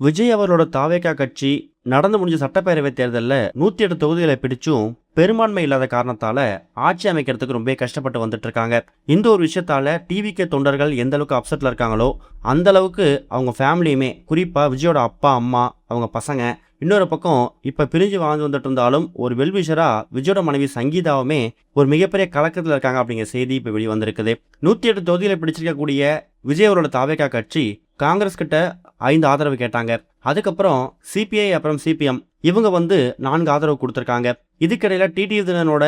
விஜய் அவர்களோட தாவேகா கட்சி நடந்து முடிஞ்ச சட்டப்பேரவை தேர்தலில் 108 தொகுதிகளை பிடிச்சும் பெரும்பான்மை இல்லாத காரணத்தால ஆட்சி அமைக்கிறதுக்கு ரொம்ப கஷ்டப்பட்டு வந்துட்டு இருக்காங்க. இந்த ஒரு விஷயத்தால டிவிகே தொண்டர்கள் எந்த அளவுக்கு அப்செட்ல இருக்காங்களோ அந்த அளவுக்கு அவங்க ஃபேமிலியுமே, குறிப்பா விஜயோட அப்பா அம்மா அவங்க பசங்க, இன்னொரு பக்கம் இப்ப பிரிஞ்சு வாழ்ந்து வந்துட்டு இருந்தாலும் ஒரு வெல்விஷரா விஜயோட மனைவி சங்கீதாவுமே ஒரு மிகப்பெரிய கலக்கத்தில் இருக்காங்க அப்படிங்கிற செய்தி இப்ப வெளி வந்திருக்குது. 108 தொகுதிகளை பிடிச்சிருக்கக்கூடிய விஜய் அவரோட தாவேகா கட்சி காங்கிரஸ் கிட்ட 5 ஆதரவு கேட்டாங்க. அதுக்கப்புறம் சிபிஐ அப்புறம் சிபிஎம் இவங்க 4 ஆதரவு கொடுத்துருக்காங்க. இதுக்கிடையில டிடிவி தினனோட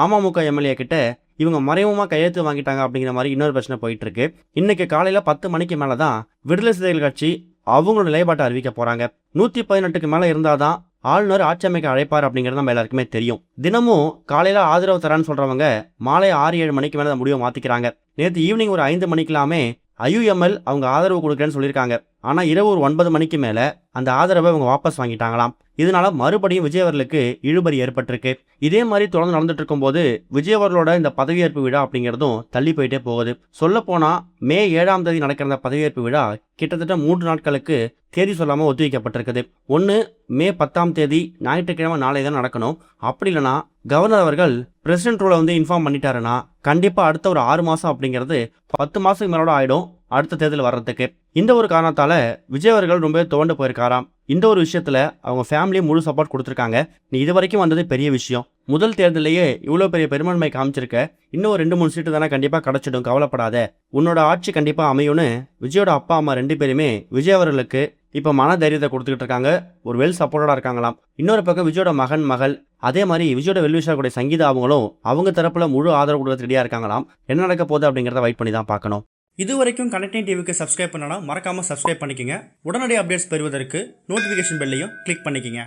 அமமுக எம்எல்ஏ கிட்ட இவங்க மறைமுகமாக கையெழுத்து வாங்கிட்டாங்க அப்படிங்கிற மாதிரி இன்னொரு பிரச்சனை போயிட்டு இருக்கு. இன்னைக்கு காலையில 10 மணிக்கு மேலதான் விடுதலை சிறுத்தைகள் கட்சி அவங்களோட நிலைப்பாட்டை அறிவிக்க போறாங்க. 118க்கு மேல இருந்தாதான் ஆளுநர் ஆட்சி அமைக்க அழைப்பார் அப்படிங்கிறது நம்ம எல்லாருக்குமே தெரியும். தினமும் காலையில ஆதரவு தரான்னு சொல்றவங்க மாலை 6-7 மணிக்கு மேல முடிவை மாத்திக்கிறாங்க. நேற்று ஈவினிங் ஒரு 5 மணிக்கெல்லாமே ஐயுஎம்எல் அவங்க ஆதரவு கொடுக்குறேன்னு சொல்லியிருக்காங்க. ஆனா இரவு ஒரு 9 மணிக்கு மேல அந்த ஆதரவை அவங்க வாபஸ் வாங்கிட்டாங்களாம். இதனால மறுபடியும் விஜய் அவர்களுக்கு இழுபறி ஏற்பட்டிருக்கு. இதே மாதிரி தொடர்ந்து நடந்துட்டு இருக்கும்போது விஜய் அவர்களோட இந்த பதவியேற்பு விழா அப்படிங்கிறதும் தள்ளி போயிட்டே போகுது. சொல்ல போனா மே 7ஆம் தேதி நடக்கிற இந்த பதவியேற்பு விழா கிட்டத்தட்ட 3 நாட்களுக்கு தேதி சொல்லாம ஒத்திவைக்கப்பட்டிருக்குது. ஒன்று மே 10ஆம் தேதி ஞாயிற்றுக்கிழமை நாளை தான் நடக்கணும். அப்படி இல்லைன்னா கவர்னர் அவர்கள் பிரசிடென்ட் ரூலை இன்ஃபார்ம் பண்ணிட்டாருன்னா கண்டிப்பா அடுத்த ஒரு 6 மாசம் அப்படிங்கிறது 10 மாசத்துக்கு மேலோட ஆயிடும் அடுத்த தேர்தல் வர்றதுக்கு. இந்த ஒரு காரணத்தால விஜய் அவர்கள் ரொம்ப துவண்டு போயிருக்காராம். இந்த ஒரு விஷயத்துல அவங்க ஃபேமிலி முழு சப்போர்ட் கொடுத்துருக்காங்க. நீ இது வரைக்கும் வந்தது பெரிய விஷயம். முதல் தேர்தலையே இவ்வளோ பெரிய பெரும்பான்மை காமிச்சிருக்க. இன்னும் ஒரு 2-3 சீட்டு தானே கண்டிப்பா கிடைச்சிடும், கவலைப்படாத, உன்னோட ஆட்சி கண்டிப்பா அமையும்னு விஜயோட அப்பா அம்மா 2 பேருமே விஜய் அவர்களுக்கு இப்ப மன தைரியத்தை கொடுத்துக்கிட்டு இருக்காங்க. ஒரு வெல் சப்போர்ட்டடா இருக்காங்களாம். இன்னொரு பக்கம் விஜயோட மகன் மகள் அதே மாதிரி விஜயோட வெல்விஷா கூட சங்கீதா அவங்களும் அவங்க தரப்புல முழு ஆதரவு கொடுக்க ரெடியா இருக்காங்களாம். என்ன நடக்க போகுது அப்படிங்கிறத வெயிட் பண்ணி தான் பார்க்கணும். இது வரைக்கும் கனெக்டிங் டிவிக்கு சப்ஸ்கிரைப் பண்ணனா மறக்காம சப்ஸ்கிரைப் பண்ணிக்கங்க. உடனடி அப்டேட்ஸ் பெறுவதற்கு நோட்டிஃபிகேஷன் பெல்லையும் கிளிக் பண்ணிக்கங்க.